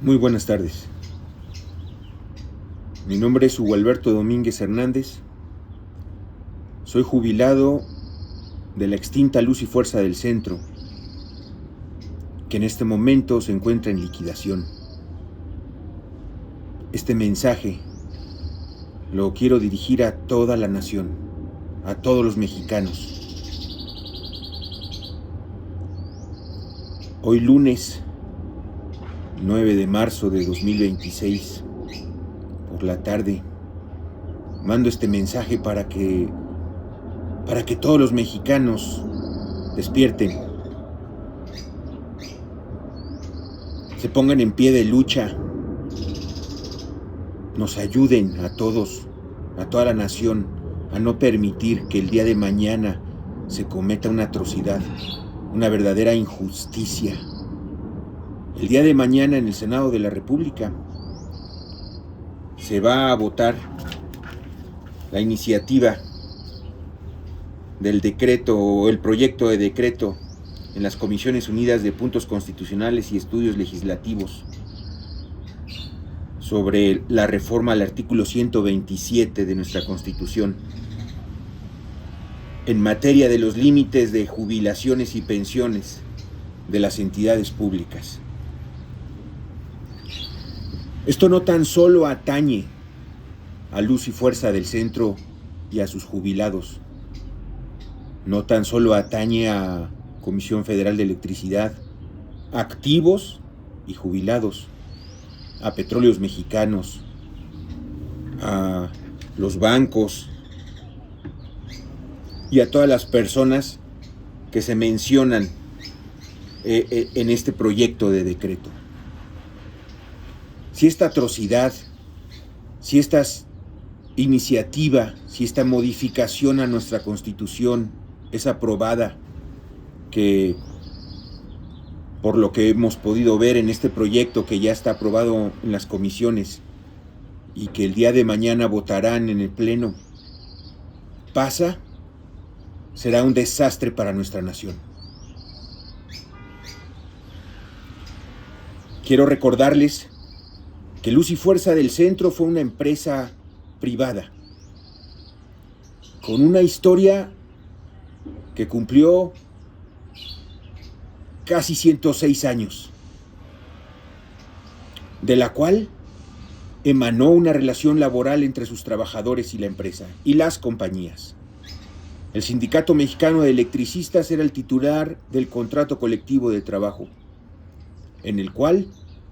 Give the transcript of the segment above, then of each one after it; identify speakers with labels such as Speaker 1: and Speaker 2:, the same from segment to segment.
Speaker 1: Muy buenas tardes. Mi nombre es Hugo Alberto Domínguez Hernández. Soy jubilado de la extinta Luz y Fuerza del Centro, que en este momento se encuentra en liquidación. Este mensaje lo quiero dirigir a toda la nación, a todos los mexicanos. Hoy lunes 9 de marzo de 2026, por la tarde, mando este mensaje para que todos los mexicanos despierten, se pongan en pie de lucha, nos ayuden a todos, a toda la nación, a no permitir que el día de mañana se cometa una atrocidad, una verdadera injusticia. El día de mañana en el Senado de la República se va a votar la iniciativa del decreto o el proyecto de decreto en las Comisiones Unidas de Puntos Constitucionales y Estudios Legislativos sobre la reforma al artículo 127 de nuestra Constitución en materia de los límites de jubilaciones y pensiones de las entidades públicas. Esto no tan solo atañe a Luz y Fuerza del Centro y a sus jubilados, no tan solo atañe a Comisión Federal de Electricidad, activos y jubilados, a Petróleos Mexicanos, a los bancos y a todas las personas que se mencionan en este proyecto de decreto. Si esta atrocidad, si esta iniciativa, si esta modificación a nuestra Constitución es aprobada, que por lo que hemos podido ver en este proyecto que ya está aprobado en las comisiones y que el día de mañana votarán en el Pleno, pasa, será un desastre para nuestra nación. Quiero recordarles que Luz y Fuerza del Centro fue una empresa privada, con una historia que cumplió casi 106 años, de la cual emanó una relación laboral entre sus trabajadores y la empresa, y las compañías. El Sindicato Mexicano de Electricistas era el titular del contrato colectivo de trabajo, en el cual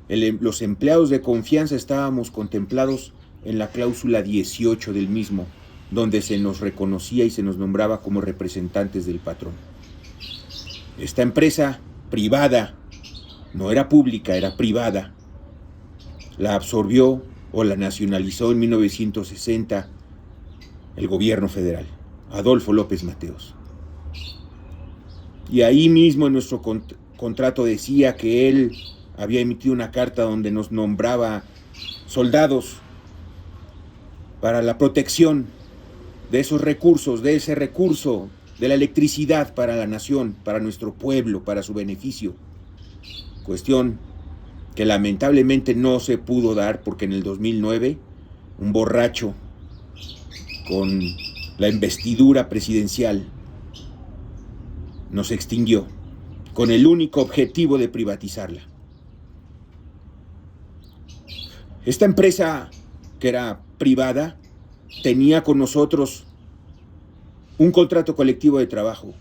Speaker 1: los empleados de confianza estábamos contemplados en la cláusula 18 del mismo, donde se nos reconocía y se nos nombraba como representantes del patrón. Esta empresa privada, no era pública, era privada, la absorbió o la nacionalizó en 1960 el gobierno federal, Adolfo López Mateos. Y ahí mismo en nuestro contrato decía que él había emitido una carta donde nos nombraba soldados para la protección de esos recursos, de ese recurso de la electricidad para la nación, para nuestro pueblo, para su beneficio. Cuestión que lamentablemente no se pudo dar porque en el 2009 un borracho con la investidura presidencial nos extinguió con el único objetivo de privatizarla. Esta empresa, que era privada, tenía con nosotros un contrato colectivo de trabajo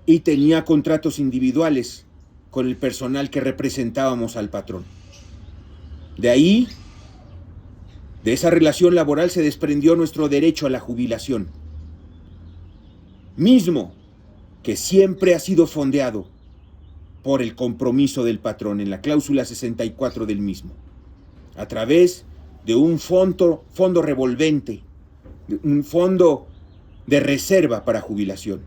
Speaker 1: y tenía contratos individuales con el personal que representábamos al patrón. De ahí, de esa relación laboral se desprendió nuestro derecho a la jubilación, mismo que siempre ha sido fondeado por el compromiso del patrón en la cláusula 64 del mismo, a través de un fondo revolvente, un fondo de reserva para jubilación,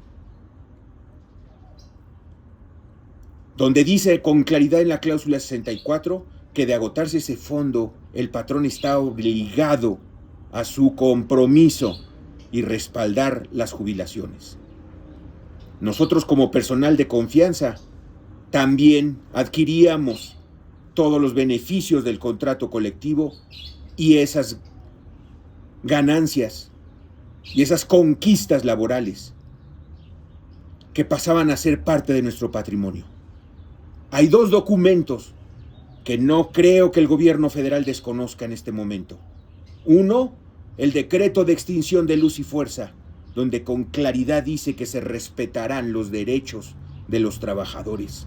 Speaker 1: donde dice con claridad en la cláusula 64 que de agotarse ese fondo, el patrón está obligado a su compromiso y respaldar las jubilaciones. Nosotros como personal de confianza también adquiríamos todos los beneficios del contrato colectivo y esas ganancias y esas conquistas laborales que pasaban a ser parte de nuestro patrimonio. Hay dos documentos que no creo que el gobierno federal desconozca en este momento. Uno, el decreto de extinción de Luz y Fuerza, donde con claridad dice que se respetarán los derechos de los trabajadores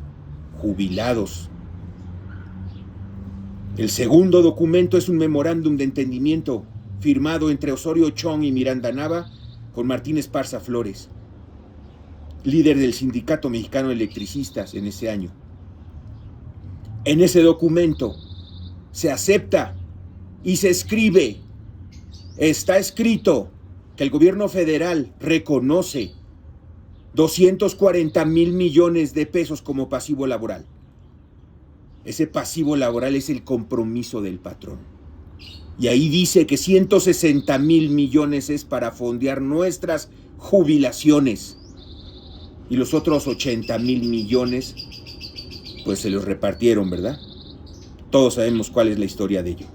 Speaker 1: jubilados. El segundo documento es un memorándum de entendimiento firmado entre Osorio Chong y Miranda Nava con Martín Esparza Flores, líder del Sindicato Mexicano de Electricistas en ese año. En ese documento se acepta y se escribe, está escrito que el gobierno federal reconoce 240,000 millones de pesos como pasivo laboral. Ese pasivo laboral es el compromiso del patrón. Y ahí dice que 160,000 millones es para fondear nuestras jubilaciones. Y los otros 80,000 millones, pues se los repartieron, ¿verdad? Todos sabemos cuál es la historia de ello.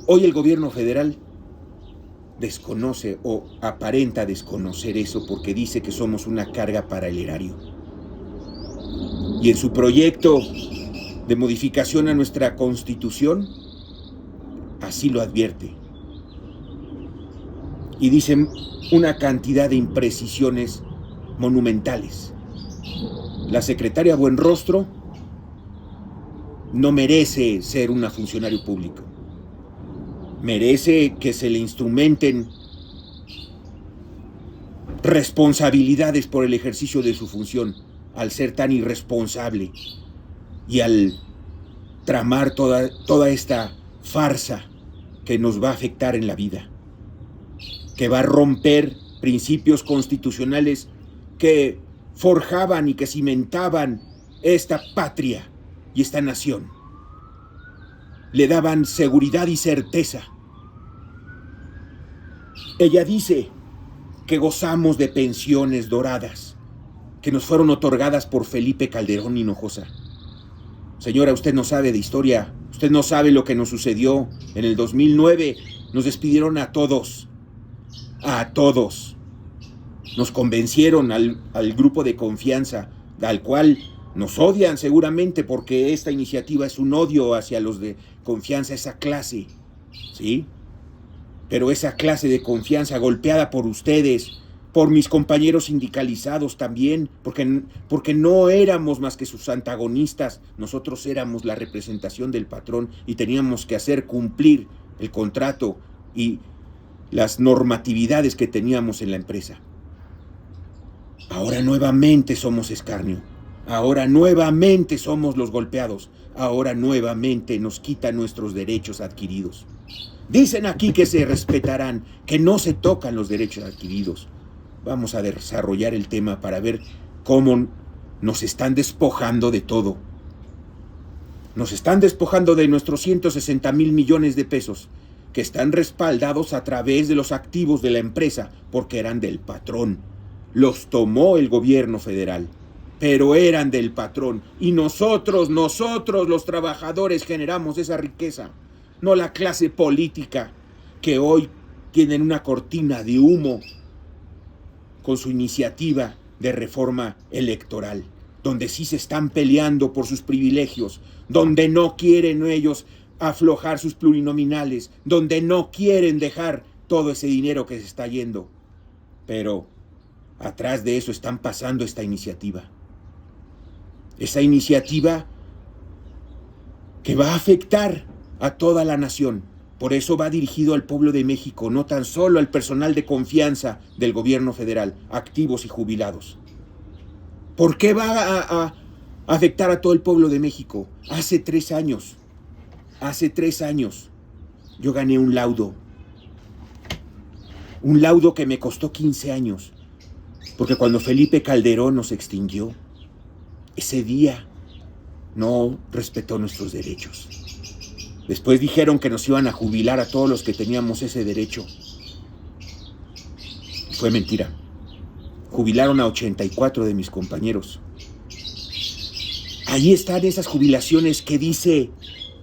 Speaker 1: Hoy el gobierno federal desconoce o aparenta desconocer eso porque dice que somos una carga para el erario. Y en su proyecto de modificación a nuestra Constitución, así lo advierte. Y dicen una cantidad de imprecisiones monumentales. La secretaria Buenrostro no merece ser una funcionario público. Merece que se le instrumenten responsabilidades por el ejercicio de su función, al ser tan irresponsable y al tramar toda esta farsa que nos va a afectar en la vida, que va a romper principios constitucionales que forjaban y que cimentaban esta patria y esta nación. Le daban seguridad y certeza. Ella dice que gozamos de pensiones doradas que nos fueron otorgadas por Felipe Calderón Hinojosa. Señora, usted no sabe de historia, usted no sabe lo que nos sucedió en el 2009. Nos despidieron a todos. Nos convencieron al grupo de confianza, al cual nos odian seguramente porque esta iniciativa es un odio hacia los de confianza, esa clase, ¿sí? Pero esa clase de confianza golpeada por ustedes, por mis compañeros sindicalizados también, porque no éramos más que sus antagonistas, nosotros éramos la representación del patrón y teníamos que hacer cumplir el contrato y las normatividades que teníamos en la empresa. Ahora nuevamente somos escarnio. Ahora nuevamente somos los golpeados. Ahora nuevamente nos quitan nuestros derechos adquiridos. Dicen aquí que se respetarán, que no se tocan los derechos adquiridos. Vamos a desarrollar el tema para ver cómo nos están despojando de todo. Nos están despojando de nuestros 160,000 millones de pesos, que están respaldados a través de los activos de la empresa, porque eran del patrón. Los tomó el gobierno federal, pero eran del patrón. Y nosotros los trabajadores generamos esa riqueza, no la clase política que hoy tienen una cortina de humo con su iniciativa de reforma electoral, donde sí se están peleando por sus privilegios, donde no quieren ellos aflojar sus plurinominales, donde no quieren dejar todo ese dinero que se está yendo. Pero atrás de eso están pasando esta iniciativa. Esa iniciativa que va a afectar a toda la nación. Por eso va dirigido al pueblo de México, no tan solo al personal de confianza del gobierno federal, activos y jubilados. ¿Por qué va a afectar a todo el pueblo de México? Hace 3 años, yo gané un laudo que me costó 15 años, porque cuando Felipe Calderón nos extinguió, ese día no respetó nuestros derechos. Después dijeron que nos iban a jubilar a todos los que teníamos ese derecho. Fue mentira. Jubilaron a 84 de mis compañeros. Ahí están esas jubilaciones que dice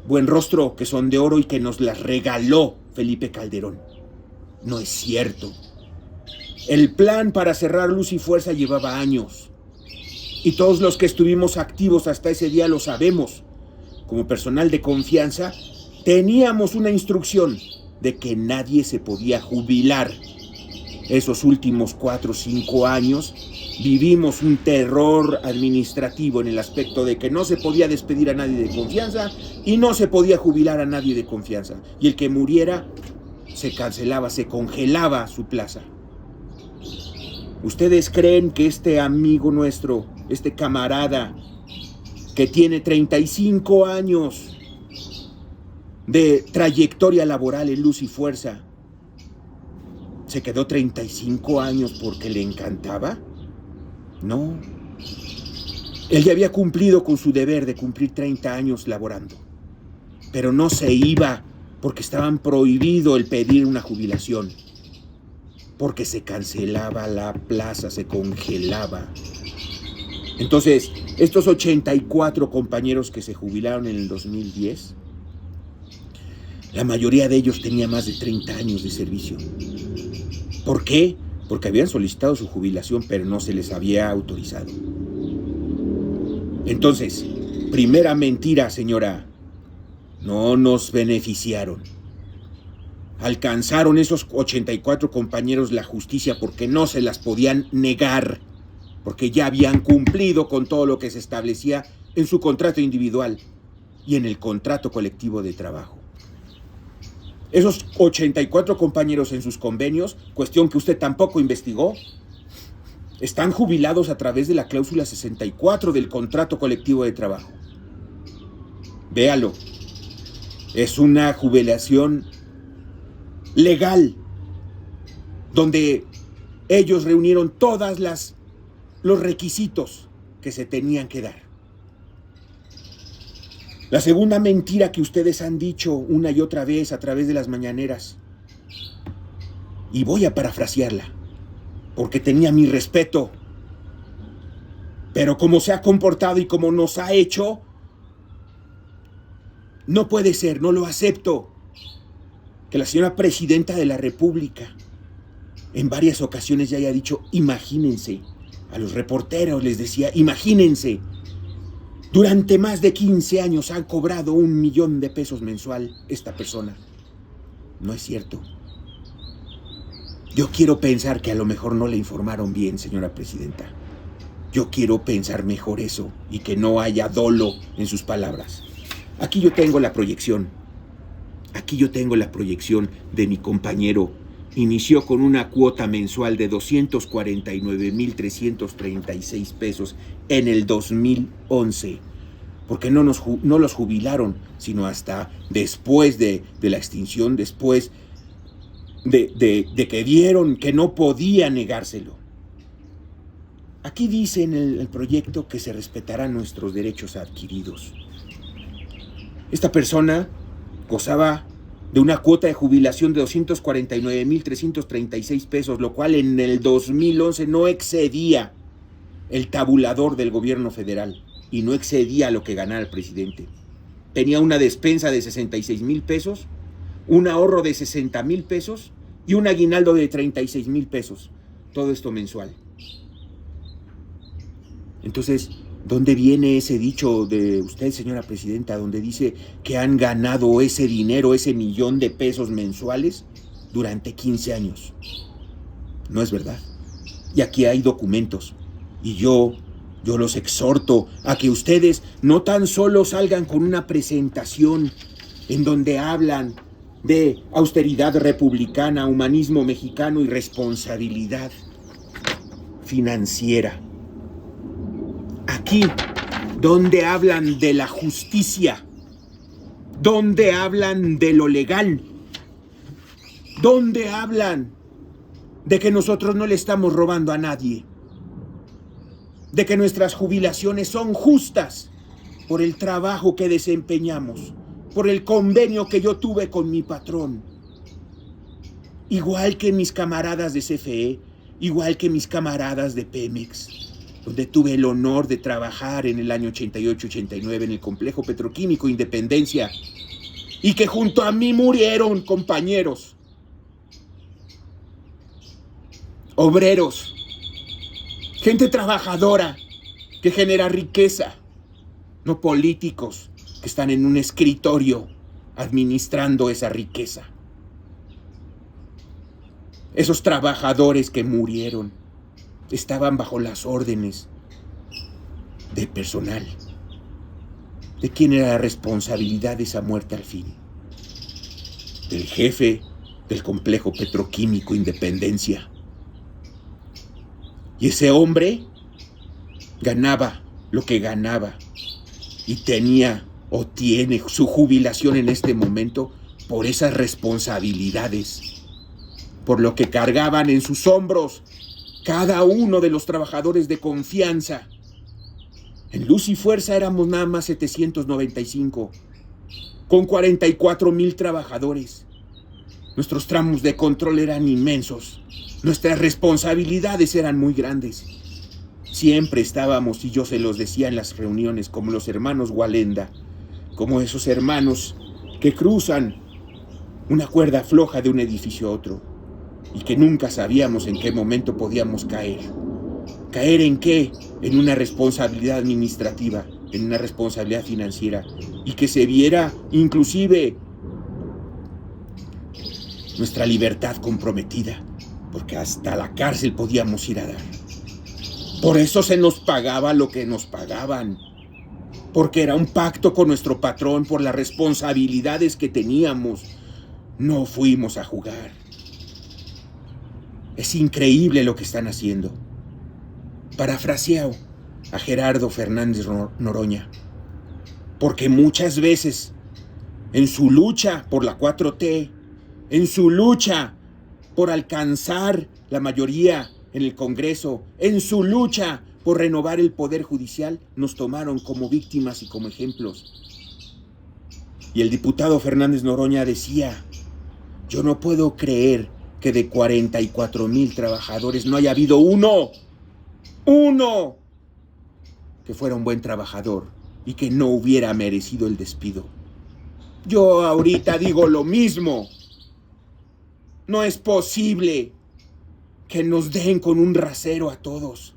Speaker 1: Buenrostro que son de oro y que nos las regaló Felipe Calderón. No es cierto. El plan para cerrar Luz y Fuerza llevaba años. Y todos los que estuvimos activos hasta ese día lo sabemos. Como personal de confianza, teníamos una instrucción de que nadie se podía jubilar. Esos últimos 4 o 5 años vivimos un terror administrativo en el aspecto de que no se podía despedir a nadie de confianza y no se podía jubilar a nadie de confianza. Y el que muriera se cancelaba, se congelaba su plaza. ¿Ustedes creen que este amigo nuestro, este camarada que tiene 35 años de trayectoria laboral en Luz y Fuerza, se quedó 35 años porque le encantaba? No. Él ya había cumplido con su deber de cumplir 30 años laborando, pero no se iba porque estaban prohibido el pedir una jubilación, porque se cancelaba la plaza, se congelaba. Entonces, estos 84 compañeros que se jubilaron en el 2010, la mayoría de ellos tenía más de 30 años de servicio. ¿Por qué? Porque habían solicitado su jubilación, pero no se les había autorizado. Entonces, primera mentira, señora, no nos beneficiaron. Alcanzaron esos 84 compañeros la justicia porque no se las podían negar, porque ya habían cumplido con todo lo que se establecía en su contrato individual y en el contrato colectivo de trabajo. Esos 84 compañeros en sus convenios, cuestión que usted tampoco investigó, están jubilados a través de la cláusula 64 del contrato colectivo de trabajo. Véalo. Es una jubilación legal, donde ellos reunieron todos los requisitos que se tenían que dar. La segunda mentira que ustedes han dicho una y otra vez a través de las mañaneras, y voy a parafrasearla, porque tenía mi respeto, pero como se ha comportado y como nos ha hecho, no puede ser, no lo acepto, que la señora presidenta de la República en varias ocasiones ya haya dicho, imagínense, a los reporteros les decía, imagínense, durante más de 15 años han cobrado 1 millón de pesos mensual esta persona. No es cierto. Yo quiero pensar que a lo mejor no le informaron bien, señora presidenta. Yo quiero pensar mejor eso y que no haya dolo en sus palabras. Aquí yo tengo la proyección. Aquí yo tengo la proyección de mi compañero. Inició con una cuota mensual de 249,336 pesos en el 2011. Porque no los jubilaron, sino hasta después de la extinción, después de que vieron que no podía negárselo. Aquí dice en el proyecto que se respetarán nuestros derechos adquiridos. Esta persona gozaba de una cuota de jubilación de 249,336 pesos, lo cual en el 2011 no excedía el tabulador del gobierno federal y no excedía lo que ganaba el presidente. Tenía una despensa de 66,000 pesos, un ahorro de 60,000 pesos y un aguinaldo de 36,000 pesos. Todo esto mensual. Entonces, ¿dónde viene ese dicho de usted, señora presidenta, donde dice que han ganado ese dinero, ese 1 millón de pesos mensuales durante 15 años? No es verdad. Y aquí hay documentos. Y yo los exhorto a que ustedes no tan solo salgan con una presentación en donde hablan de austeridad republicana, humanismo mexicano y responsabilidad financiera. Aquí, donde hablan de la justicia, donde hablan de lo legal, donde hablan de que nosotros no le estamos robando a nadie, de que nuestras jubilaciones son justas por el trabajo que desempeñamos, por el convenio que yo tuve con mi patrón, igual que mis camaradas de CFE, igual que mis camaradas de Pemex. donde tuve el honor de trabajar en el año 88-89 en el complejo petroquímico Independencia, y que junto a mí murieron compañeros, obreros, gente trabajadora que genera riqueza, no políticos que están en un escritorio administrando esa riqueza. Esos trabajadores que murieron estaban bajo las órdenes del personal. ¿De quién era la responsabilidad de esa muerte al fin? Del jefe del complejo petroquímico Independencia. Y ese hombre ganaba lo que ganaba y tenía o tiene su jubilación en este momento por esas responsabilidades, por lo que cargaban en sus hombros cada uno de los trabajadores de confianza. En Luz y Fuerza éramos nada más 795, con 44,000 trabajadores. Nuestros tramos de control eran inmensos, nuestras responsabilidades eran muy grandes. Siempre estábamos, y yo se los decía en las reuniones, como los hermanos Walenda, como esos hermanos que cruzan una cuerda floja de un edificio a otro, y que nunca sabíamos en qué momento podíamos caer. ¿Caer en qué? En una responsabilidad administrativa, en una responsabilidad financiera, y que se viera inclusive nuestra libertad comprometida, porque hasta la cárcel podíamos ir a dar. Por eso se nos pagaba lo que nos pagaban, porque era un pacto con nuestro patrón por las responsabilidades que teníamos. No fuimos a jugar. Es increíble lo que están haciendo. Parafraseo a Gerardo Fernández Noroña, porque muchas veces en su lucha por la 4T, en su lucha por alcanzar la mayoría en el Congreso, en su lucha por renovar el Poder Judicial, nos tomaron como víctimas y como ejemplos. Y el diputado Fernández Noroña decía: yo no puedo creer que de 44,000 trabajadores no haya habido uno que fuera un buen trabajador y que no hubiera merecido el despido. Yo ahorita digo lo mismo. No es posible que nos den con un rasero a todos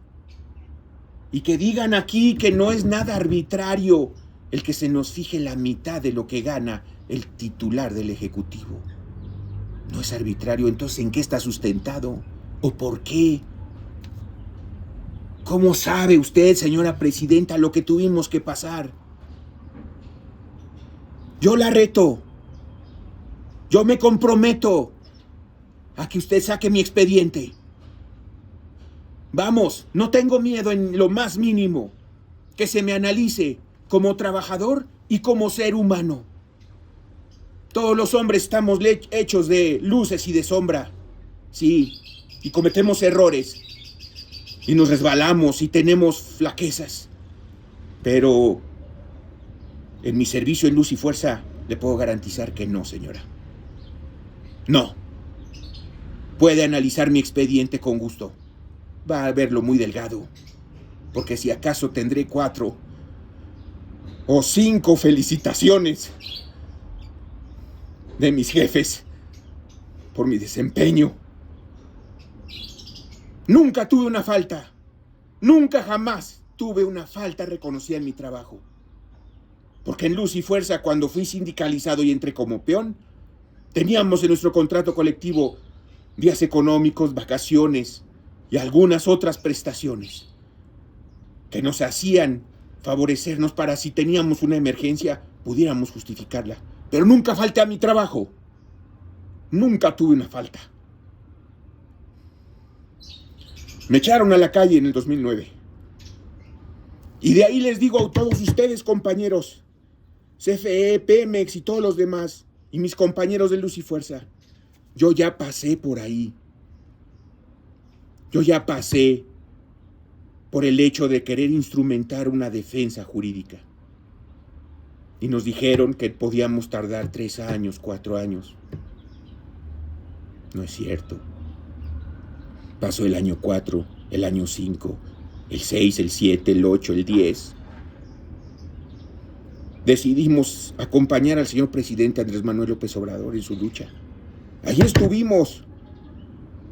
Speaker 1: y que digan aquí que no es nada arbitrario el que se nos fije la mitad de lo que gana el titular del Ejecutivo. No es arbitrario. Entonces, ¿en qué está sustentado? ¿O por qué? ¿Cómo sabe usted, señora presidenta, lo que tuvimos que pasar? Yo la reto. Yo me comprometo a que usted saque mi expediente. Vamos, no tengo miedo en lo más mínimo. Que se me analice como trabajador y como ser humano. Todos los hombres estamos hechos de luces y de sombra. Sí, y cometemos errores. Y nos resbalamos y tenemos flaquezas. Pero en mi servicio en Luz y Fuerza le puedo garantizar que no, señora. No. Puede analizar mi expediente con gusto. Va a verlo muy delgado. Porque si acaso tendré 4 o 5 felicitaciones de mis jefes por mi desempeño. Nunca tuve una falta. Nunca jamás tuve una falta reconocida en mi trabajo. Porque en Luz y Fuerza, cuando fui sindicalizado y entré como peón, teníamos en nuestro contrato colectivo días económicos, vacaciones y algunas otras prestaciones que nos hacían favorecernos para, si teníamos una emergencia, pudiéramos justificarla. Pero nunca falté a mi trabajo. Nunca tuve una falta. Me echaron a la calle en el 2009. Y de ahí les digo a todos ustedes, compañeros, CFE, Pemex y todos los demás, y mis compañeros de Luz y Fuerza, yo ya pasé por ahí. Yo ya pasé por el hecho de querer instrumentar una defensa jurídica. Y nos dijeron que podíamos tardar 3 años, 4 años. No es cierto. Pasó el año 4, el año 5, el 6, el 7, el 8, el 10, decidimos acompañar al señor presidente Andrés Manuel López Obrador en su lucha. Ahí estuvimos.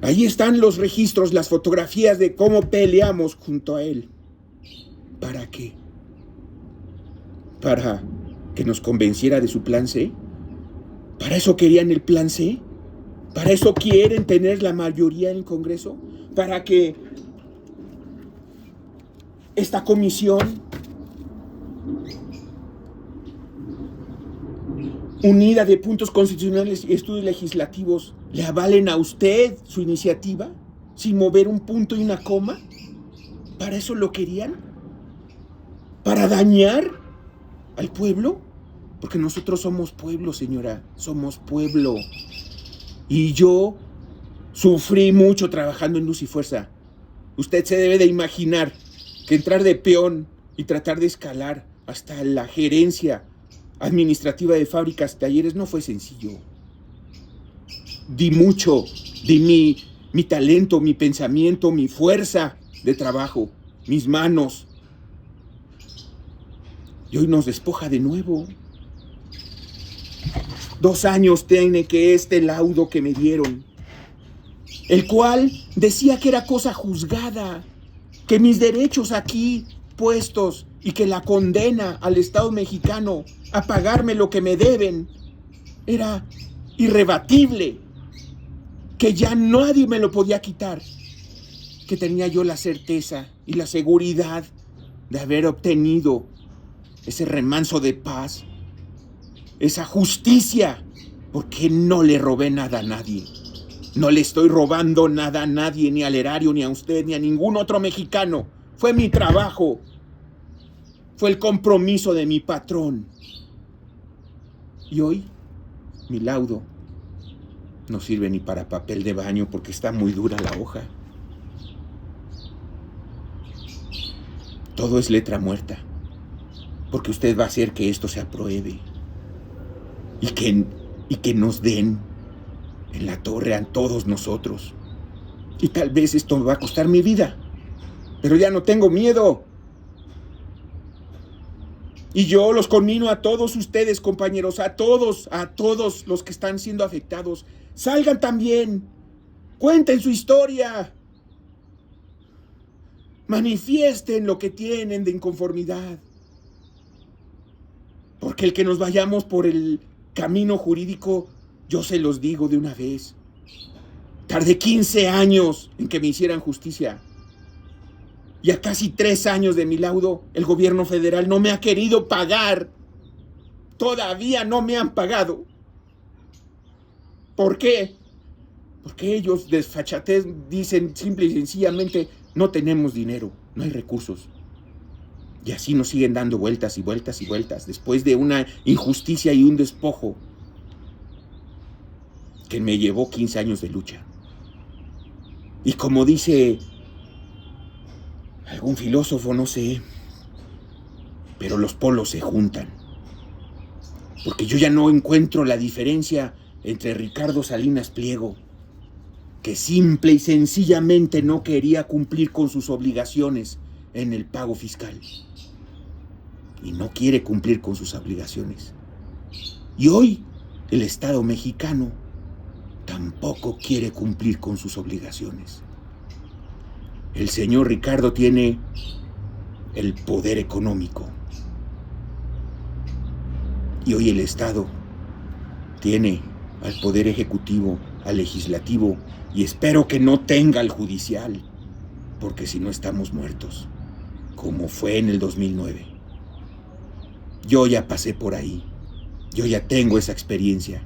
Speaker 1: Ahí están los registros, las fotografías de cómo peleamos junto a él. ¿Para qué? ¿Para que nos convenciera de su plan C? ¿Para eso querían el plan C? ¿Para eso quieren tener la mayoría en el Congreso? ¿Para que esta comisión unida de puntos constitucionales y estudios legislativos le avalen a usted su iniciativa sin mover un punto y una coma? ¿Para eso lo querían? ¿Para dañar al pueblo? Porque nosotros somos pueblo, señora, somos pueblo. Y yo sufrí mucho trabajando en Luz y Fuerza. Usted se debe de imaginar que entrar de peón y tratar de escalar hasta la gerencia administrativa de fábricas y talleres no fue sencillo. Di mucho, di mi talento, mi pensamiento, mi fuerza de trabajo, mis manos. Y hoy nos despoja de nuevo. 2 años tiene que este laudo que me dieron, el cual decía que era cosa juzgada, que mis derechos aquí puestos y que la condena al Estado mexicano a pagarme lo que me deben era irrebatible, que ya nadie me lo podía quitar, que tenía yo la certeza y la seguridad de haber obtenido ese remanso de paz, esa justicia, porque no le robé nada a nadie. No le estoy robando nada a nadie, ni al erario, ni a usted, ni a ningún otro mexicano. Fue mi trabajo. Fue el compromiso de mi patrón. Y hoy, mi laudo no sirve ni para papel de baño porque está muy dura la hoja. Todo es letra muerta, porque usted va a hacer que esto se apruebe y que nos den en la torre a todos nosotros. Y tal vez esto me va a costar mi vida, pero ya no tengo miedo. Y yo los conmino a todos ustedes, compañeros, a todos los que están siendo afectados. Salgan también, cuenten su historia, manifiesten lo que tienen de inconformidad. Porque el que nos vayamos por el camino jurídico, yo se los digo de una vez, tardé 15 años en que me hicieran justicia. Y a casi 3 años de mi laudo, el gobierno federal no me ha querido pagar. Todavía no me han pagado. ¿Por qué? Porque ellos, desfachatez, dicen simple y sencillamente, no tenemos dinero, no hay recursos. Y así nos siguen dando vueltas y vueltas y vueltas, después de una injusticia y un despojo que me llevó 15 años de lucha. Y como dice algún filósofo, no sé, pero los polos se juntan. Porque yo ya no encuentro la diferencia entre Ricardo Salinas Pliego, que simple y sencillamente no quería cumplir con sus obligaciones en el pago fiscal. Y no quiere cumplir con sus obligaciones. Y hoy el Estado mexicano tampoco quiere cumplir con sus obligaciones. El señor Ricardo tiene el poder económico. Y hoy el Estado tiene al poder ejecutivo, al legislativo, y espero que no tenga al judicial, porque si no estamos muertos, como fue en el 2009. Yo ya pasé por ahí, yo ya tengo esa experiencia,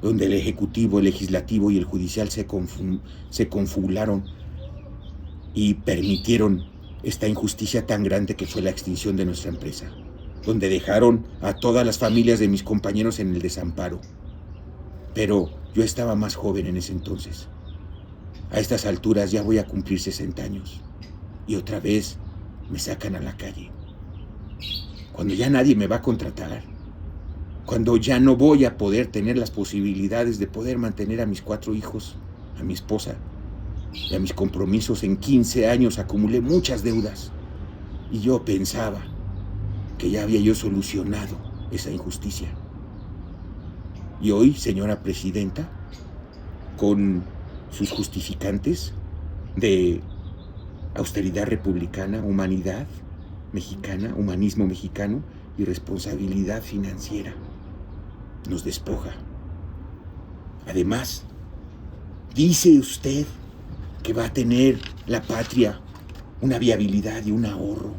Speaker 1: donde el ejecutivo, el legislativo y el judicial se confabularon y permitieron esta injusticia tan grande que fue la extinción de nuestra empresa, donde dejaron a todas las familias de mis compañeros en el desamparo. Pero yo estaba más joven en ese entonces. A estas alturas ya voy a cumplir 60 años y otra vez me sacan a la calle. Cuando ya nadie me va a contratar, cuando ya no voy a poder tener las posibilidades de poder mantener a mis 4 hijos, a mi esposa, Y a mis compromisos en 15 años acumulé muchas deudas. Y yo pensaba que ya había yo solucionado esa injusticia. Y hoy, señora presidenta, con sus justificantes de austeridad republicana, humanidad mexicana, humanismo mexicano y responsabilidad financiera, nos despoja. Además, dice usted que va a tener la patria una viabilidad y un ahorro.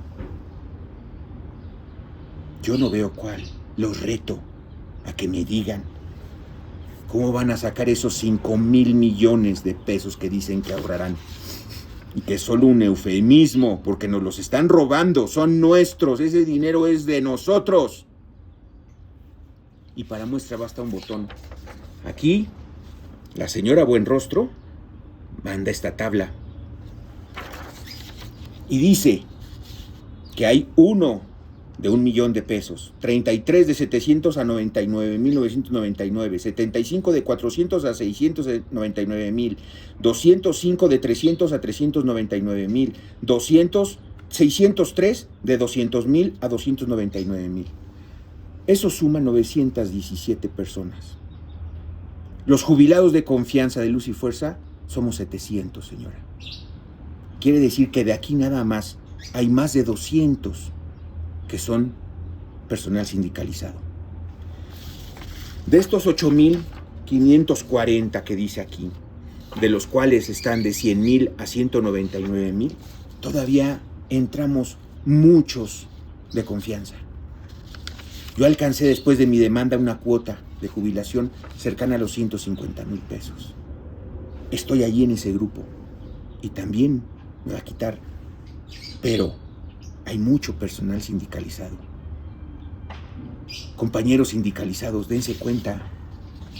Speaker 1: Yo no veo cuál. Los reto a que me digan cómo van a sacar esos 5,000 millones de pesos que dicen que ahorrarán. Y que es solo un eufemismo, porque nos los están robando, son nuestros, ese dinero es de nosotros. Y para muestra basta un botón. Aquí, la señora Buenrostro manda esta tabla. Y dice que hay 1 de 1,000,000 de pesos, 33 de 700 a 99,999, 75 de 400 a 699,000, 205 de 300 a 399,000, 603 de 200,000 a 299,000. Eso suma 917 personas. Los jubilados de confianza de Luz y Fuerza somos 700, señora. Quiere decir que de aquí nada más hay más de 200 que son personal sindicalizado. De estos 8,540 que dice aquí, de los cuales están de 100,000 a 199,000, todavía entramos muchos de confianza. Yo alcancé después de mi demanda una cuota de jubilación cercana a los 150,000 pesos. Estoy allí en ese grupo y también me va a quitar, pero hay mucho personal sindicalizado. Compañeros sindicalizados, dense cuenta,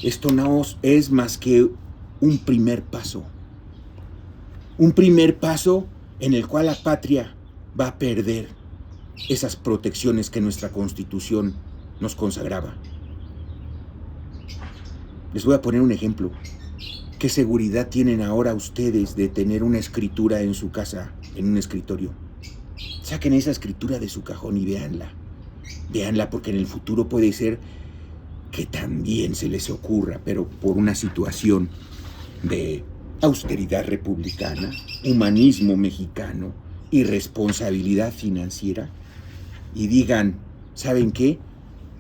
Speaker 1: esto no es más que un primer paso. Un primer paso en el cual la patria va a perder esas protecciones que nuestra Constitución nos consagraba. Les voy a poner un ejemplo. ¿Qué seguridad tienen ahora ustedes de tener una escritura en su casa, en un escritorio? Saquen esa escritura de su cajón y véanla. Véanla porque en el futuro puede ser que también se les ocurra, pero por una situación de austeridad republicana, humanismo mexicano y responsabilidad financiera, y digan, ¿saben qué?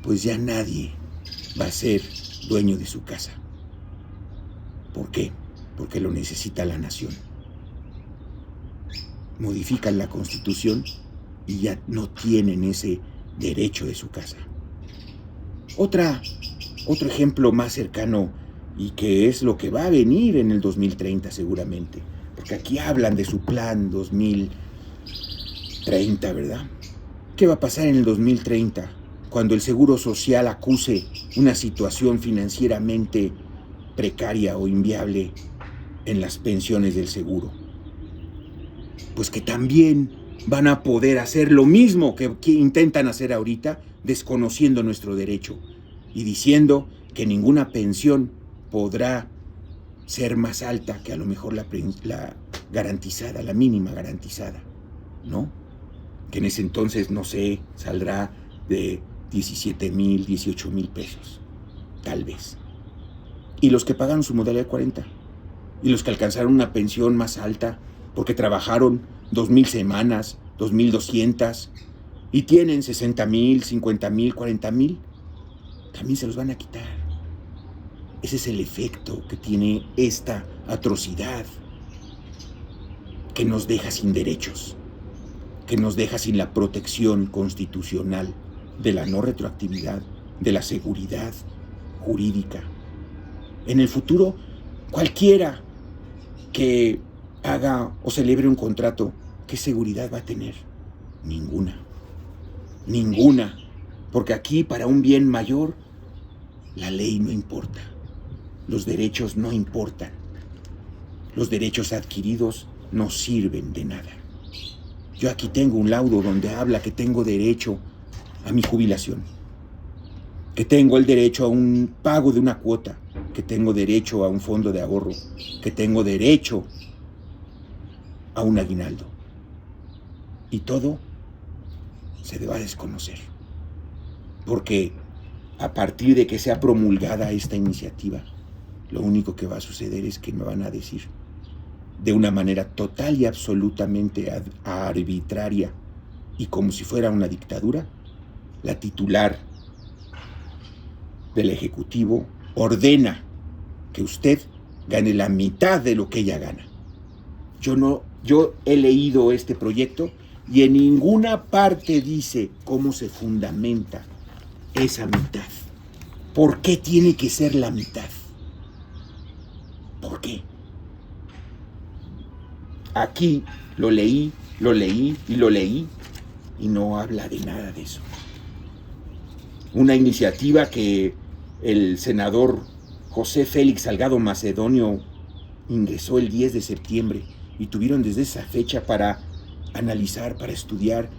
Speaker 1: Pues ya nadie va a ser dueño de su casa. ¿Por qué? Porque lo necesita la nación. Modifican la Constitución y ya no tienen ese derecho de su casa. Otro ejemplo más cercano y que es lo que va a venir en el 2030 seguramente, porque aquí hablan de su plan 2030, ¿verdad? ¿Qué va a pasar en el 2030 cuando el Seguro Social acuse una situación financieramente precaria o inviable en las pensiones del seguro? Pues que también van a poder hacer lo mismo que intentan hacer ahorita, desconociendo nuestro derecho y diciendo que ninguna pensión podrá ser más alta que a lo mejor la garantizada, la mínima garantizada, ¿no? Que en ese entonces, no sé, saldrá de 17,000, 18,000 pesos, tal vez. Y los que pagan su modalidad 40, y los que alcanzaron una pensión más alta porque trabajaron 2,000 semanas, 2,200, y tienen 60,000, 50,000, 40,000, también se los van a quitar. Ese es el efecto que tiene esta atrocidad, que nos deja sin derechos, que nos deja sin la protección constitucional de la no retroactividad, de la seguridad jurídica. En el futuro, cualquiera que haga o celebre un contrato, ¿qué seguridad va a tener? Ninguna. Ninguna. Porque aquí, para un bien mayor, la ley no importa. Los derechos no importan. Los derechos adquiridos no sirven de nada. Yo aquí tengo un laudo donde habla que tengo derecho a mi jubilación, que tengo el derecho a un pago de una cuota, que tengo derecho a un fondo de ahorro, que tengo derecho a un aguinaldo. Y todo se va a desconocer. Porque a partir de que sea promulgada esta iniciativa, lo único que va a suceder es que me van a decir, de una manera total y absolutamente arbitraria, y como si fuera una dictadura, la titular del Ejecutivo ordena que usted gane la mitad de lo que ella gana. Yo he leído este proyecto y en ninguna parte dice cómo se fundamenta esa mitad. ¿Por qué tiene que ser la mitad? ¿Por qué? Aquí lo leí y no habla de nada de eso. Una iniciativa que el senador José Félix Salgado Macedonio ingresó el 10 de septiembre y tuvieron desde esa fecha para analizar, para estudiar,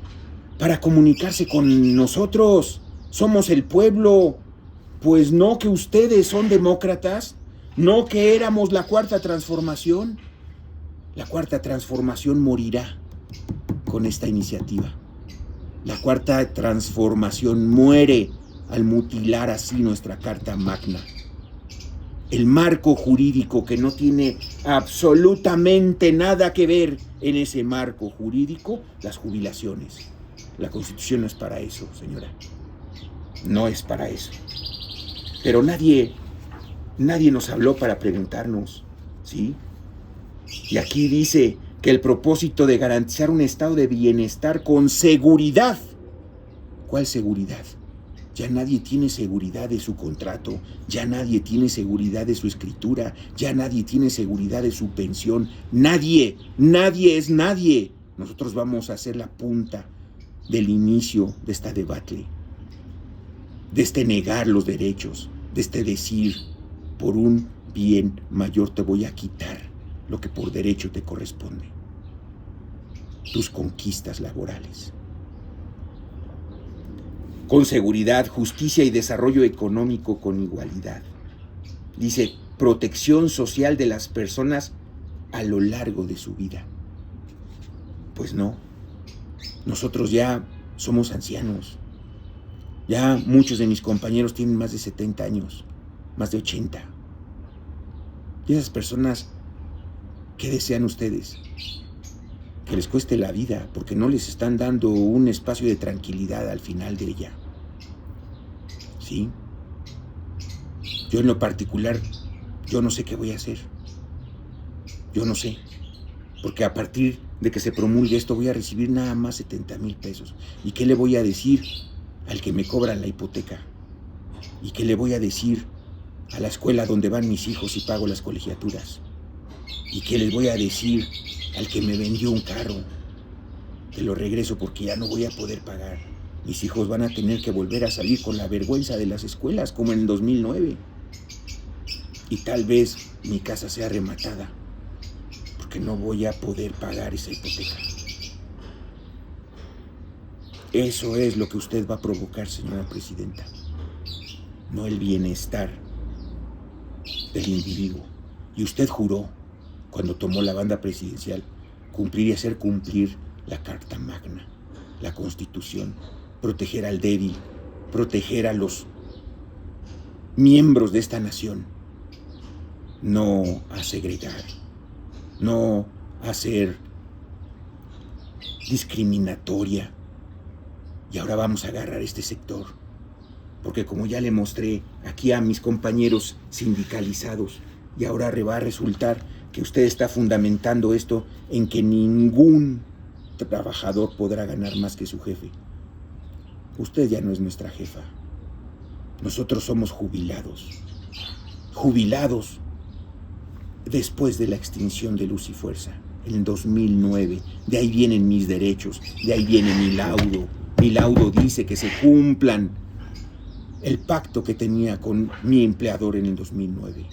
Speaker 1: para comunicarse con nosotros. Somos el pueblo. Pues no que ustedes son demócratas, no que éramos la Cuarta Transformación. La Cuarta Transformación morirá con esta iniciativa. La Cuarta Transformación muere al mutilar así nuestra Carta Magna. El marco jurídico, que no tiene absolutamente nada que ver en ese marco jurídico, las jubilaciones. La Constitución no es para eso, señora. No es para eso. Pero nadie nos habló para preguntarnos, ¿sí? Y aquí dice que el propósito de garantizar un estado de bienestar con seguridad. ¿Cuál seguridad? Ya nadie tiene seguridad de su contrato, ya nadie tiene seguridad de su escritura, ya nadie tiene seguridad de su pensión. Nadie es nadie. Nosotros vamos a ser la punta del inicio de esta debacle, de este negar los derechos, de este decir, por un bien mayor te voy a quitar lo que por derecho te corresponde, tus conquistas laborales. Con seguridad, justicia y desarrollo económico con igualdad. Dice, protección social de las personas a lo largo de su vida. Pues no, nosotros ya somos ancianos. Ya muchos de mis compañeros tienen más de 70 años, más de 80. Y esas personas, ¿qué desean ustedes? Que les cueste la vida, porque no les están dando un espacio de tranquilidad al final de ella. ¿Sí? Yo en lo particular, yo no sé qué voy a hacer. Yo no sé. Porque a partir de que se promulgue esto voy a recibir nada más 70,000 pesos. ¿Y qué le voy a decir al que me cobra la hipoteca? ¿Y qué le voy a decir a la escuela donde van mis hijos y pago las colegiaturas? ¿Y qué les voy a decir al que me vendió un carro? Te lo regreso porque ya no voy a poder pagar. Mis hijos van a tener que volver a salir con la vergüenza de las escuelas, como en el 2009. Y tal vez mi casa sea rematada, porque no voy a poder pagar esa hipoteca. Eso es lo que usted va a provocar, señora presidenta. No el bienestar del individuo. Y usted juró, cuando tomó la banda presidencial, cumplir y hacer cumplir la Carta Magna, la Constitución, proteger al débil, proteger a los miembros de esta nación, no a segregar, no a ser discriminatoria. Y ahora vamos a agarrar este sector, porque como ya le mostré aquí a mis compañeros sindicalizados, y ahora va a resultar que usted está fundamentando esto en que ningún trabajador podrá ganar más que su jefe. Usted ya no es nuestra jefa. Nosotros somos jubilados. Jubilados después de la extinción de Luz y Fuerza, en el 2009. De ahí vienen mis derechos, de ahí viene mi laudo. Mi laudo dice que se cumplan el pacto que tenía con mi empleador en el 2009.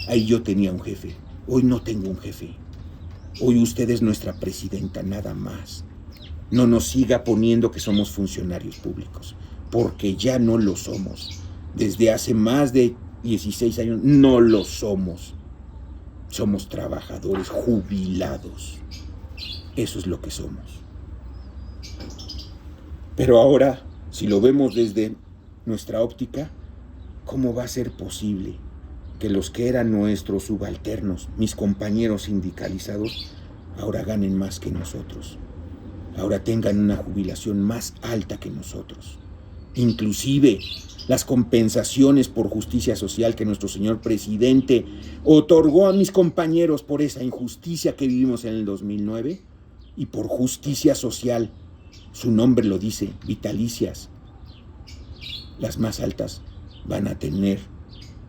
Speaker 1: Ahí yo tenía un jefe. Hoy no tengo un jefe. Hoy usted es nuestra presidenta, nada más. No nos siga poniendo que somos funcionarios públicos, porque ya no lo somos. Desde hace más de 16 años no lo somos. Somos trabajadores jubilados. Eso es lo que somos. Pero ahora, si lo vemos desde nuestra óptica, ¿cómo va a ser posible que los que eran nuestros subalternos, mis compañeros sindicalizados, ahora ganen más que nosotros? Ahora tengan una jubilación más alta que nosotros. Inclusive las compensaciones por justicia social que nuestro señor presidente otorgó a mis compañeros por esa injusticia que vivimos en el 2009 y por justicia social, su nombre lo dice, vitalicias, las más altas van a tener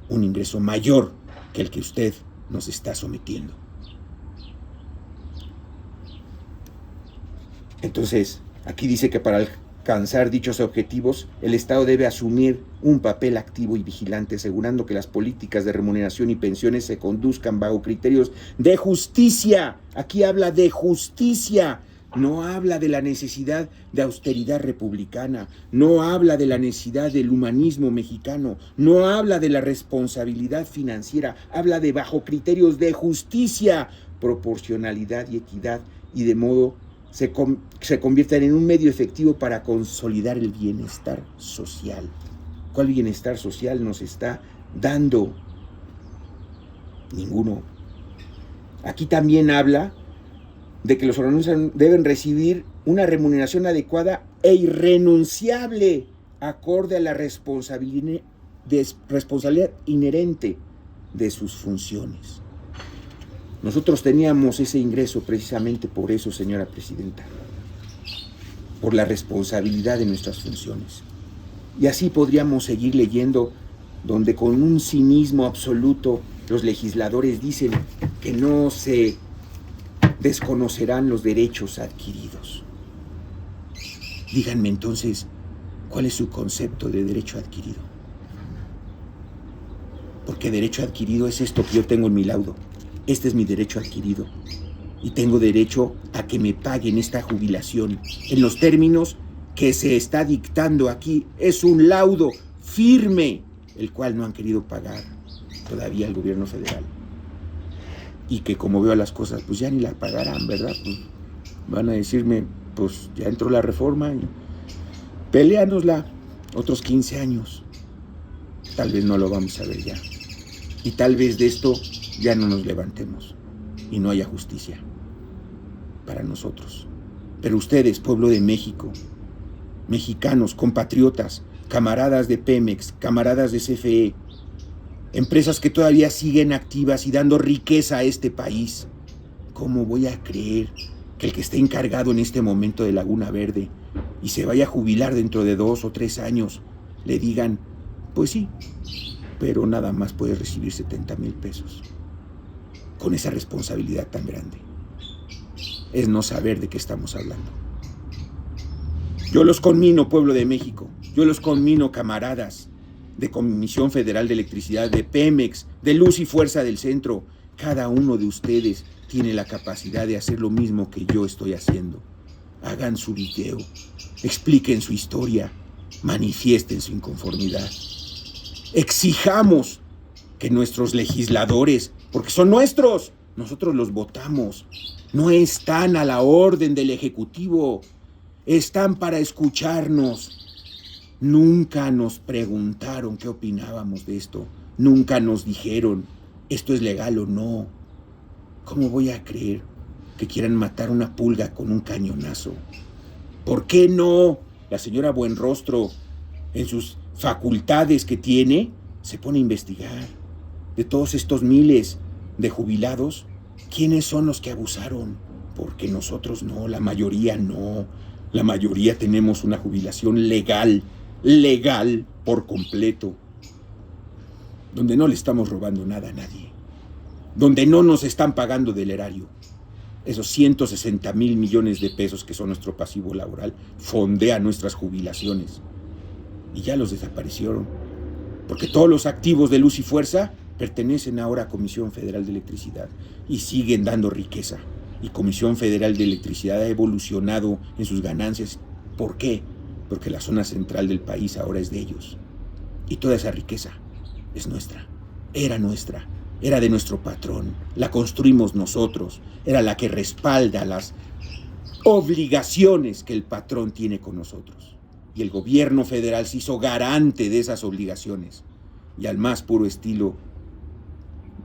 Speaker 1: un ingreso mayor que el que usted nos está sometiendo. Entonces, aquí dice que para alcanzar dichos objetivos, el Estado debe asumir un papel activo y vigilante, asegurando que las políticas de remuneración y pensiones se conduzcan bajo criterios de justicia. Aquí habla de justicia. No habla de la necesidad de austeridad republicana, no habla de la necesidad del humanismo mexicano, no habla de la responsabilidad financiera, habla de bajo criterios de justicia, proporcionalidad y equidad, y de modo se conviertan en un medio efectivo para consolidar el bienestar social. ¿Cuál bienestar social nos está dando? Ninguno. Aquí también habla de que los organismos deben recibir una remuneración adecuada e irrenunciable, acorde a la responsabilidad inherente de sus funciones. Nosotros teníamos ese ingreso precisamente por eso, señora presidenta, por la responsabilidad de nuestras funciones. Y así podríamos seguir leyendo, donde con un cinismo absoluto los legisladores dicen que no se desconocerán los derechos adquiridos. Díganme entonces, ¿cuál es su concepto de derecho adquirido? Porque derecho adquirido es esto que yo tengo en mi laudo. Este es mi derecho adquirido. Y tengo derecho a que me paguen esta jubilación en los términos que se está dictando aquí. Es un laudo firme, el cual no han querido pagar todavía el gobierno federal. Y que como veo las cosas, pues ya ni la pagarán, ¿verdad? Pues van a decirme, pues ya entró la reforma y peleánosla otros 15 años. Tal vez no lo vamos a ver ya. Y tal vez de esto ya no nos levantemos y no haya justicia para nosotros. Pero ustedes, pueblo de México, mexicanos, compatriotas, camaradas de Pemex, camaradas de CFE, empresas que todavía siguen activas y dando riqueza a este país, ¿cómo voy a creer que el que esté encargado en este momento de Laguna Verde y se vaya a jubilar dentro de 2 o 3 años, le digan, pues sí, pero nada más puede recibir 70,000 pesos? Con esa responsabilidad tan grande. Es no saber de qué estamos hablando. Yo los conmino, pueblo de México, yo los conmino, camaradas de Comisión Federal de Electricidad, de Pemex, de Luz y Fuerza del Centro. Cada uno de ustedes tiene la capacidad de hacer lo mismo que yo estoy haciendo. Hagan su video, expliquen su historia, manifiesten su inconformidad. Exijamos que nuestros legisladores, porque son nuestros, nosotros los votamos, no están a la orden del Ejecutivo, están para escucharnos. Nunca nos preguntaron qué opinábamos de esto, nunca nos dijeron, ¿esto es legal o no? ¿Cómo voy a creer que quieran matar una pulga con un cañonazo? ¿Por qué no? La señora Buenrostro, en sus facultades que tiene, se pone a investigar de todos estos miles de jubilados, ¿quiénes son los que abusaron? Porque nosotros no, la mayoría no. La mayoría tenemos una jubilación legal por completo, donde no le estamos robando nada a nadie, donde no nos están pagando del erario. Esos 160,000 millones de pesos que son nuestro pasivo laboral fondean nuestras jubilaciones y ya los desaparecieron, porque todos los activos de Luz y Fuerza pertenecen ahora a Comisión Federal de Electricidad y siguen dando riqueza. Y Comisión Federal de Electricidad ha evolucionado en sus ganancias. ¿Por qué? Porque la zona central del país ahora es de ellos. Y toda esa riqueza es nuestra, era de nuestro patrón, la construimos nosotros, era la que respalda las obligaciones que el patrón tiene con nosotros. Y el gobierno federal se hizo garante de esas obligaciones. Y al más puro estilo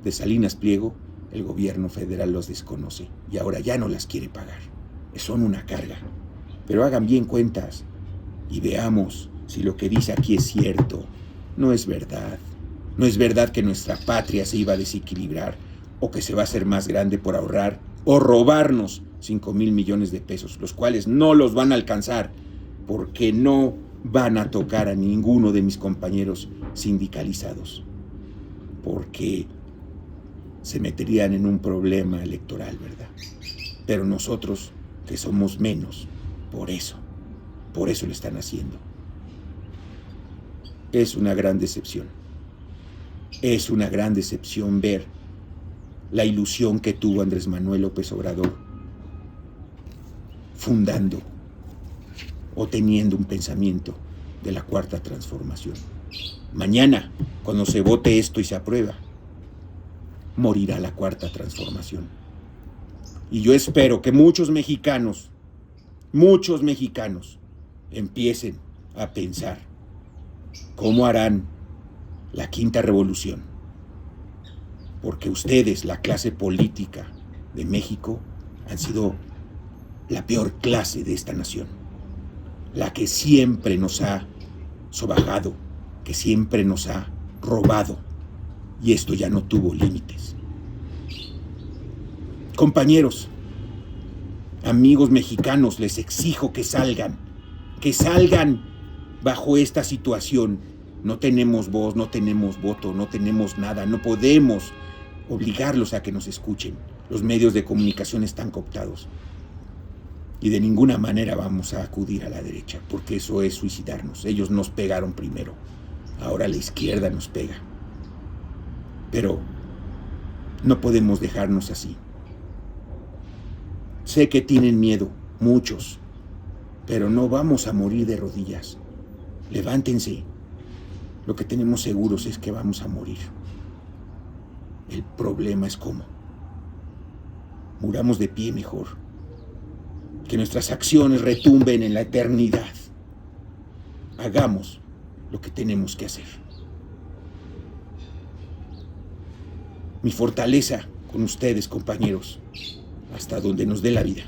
Speaker 1: de Salinas Pliego, el gobierno federal los desconoce y ahora ya no las quiere pagar. Son una carga. Pero hagan bien cuentas y veamos si lo que dice aquí es cierto. No es verdad. No es verdad que nuestra patria se iba a desequilibrar o que se va a hacer más grande por ahorrar o robarnos 5,000 millones de pesos, los cuales no los van a alcanzar porque no van a tocar a ninguno de mis compañeros sindicalizados, porque se meterían en un problema electoral, ¿verdad? Pero nosotros, que somos menos, por eso lo están haciendo. Es una gran decepción. Es una gran decepción ver la ilusión que tuvo Andrés Manuel López Obrador fundando o teniendo un pensamiento de la Cuarta Transformación. Mañana, cuando se vote esto y se aprueba, morirá la Cuarta Transformación. Y yo espero que muchos mexicanos empiecen a pensar cómo harán la Quinta Revolución. Porque ustedes, la clase política de México, han sido la peor clase de esta nación. La que siempre nos ha sobajado, que siempre nos ha robado. Y esto ya no tuvo límites. Compañeros, amigos mexicanos, les exijo que salgan bajo esta situación. No tenemos voz, no tenemos voto, no tenemos nada, no podemos obligarlos a que nos escuchen. Los medios de comunicación están cooptados. Y de ninguna manera vamos a acudir a la derecha, porque eso es suicidarnos. Ellos nos pegaron primero, ahora la izquierda nos pega. Pero no podemos dejarnos así. Sé que tienen miedo, muchos, pero no vamos a morir de rodillas. Levántense. Lo que tenemos seguros es que vamos a morir. El problema es cómo. Muramos de pie mejor. Que nuestras acciones retumben en la eternidad. Hagamos lo que tenemos que hacer. Mi fortaleza con ustedes, compañeros, hasta donde nos dé la vida.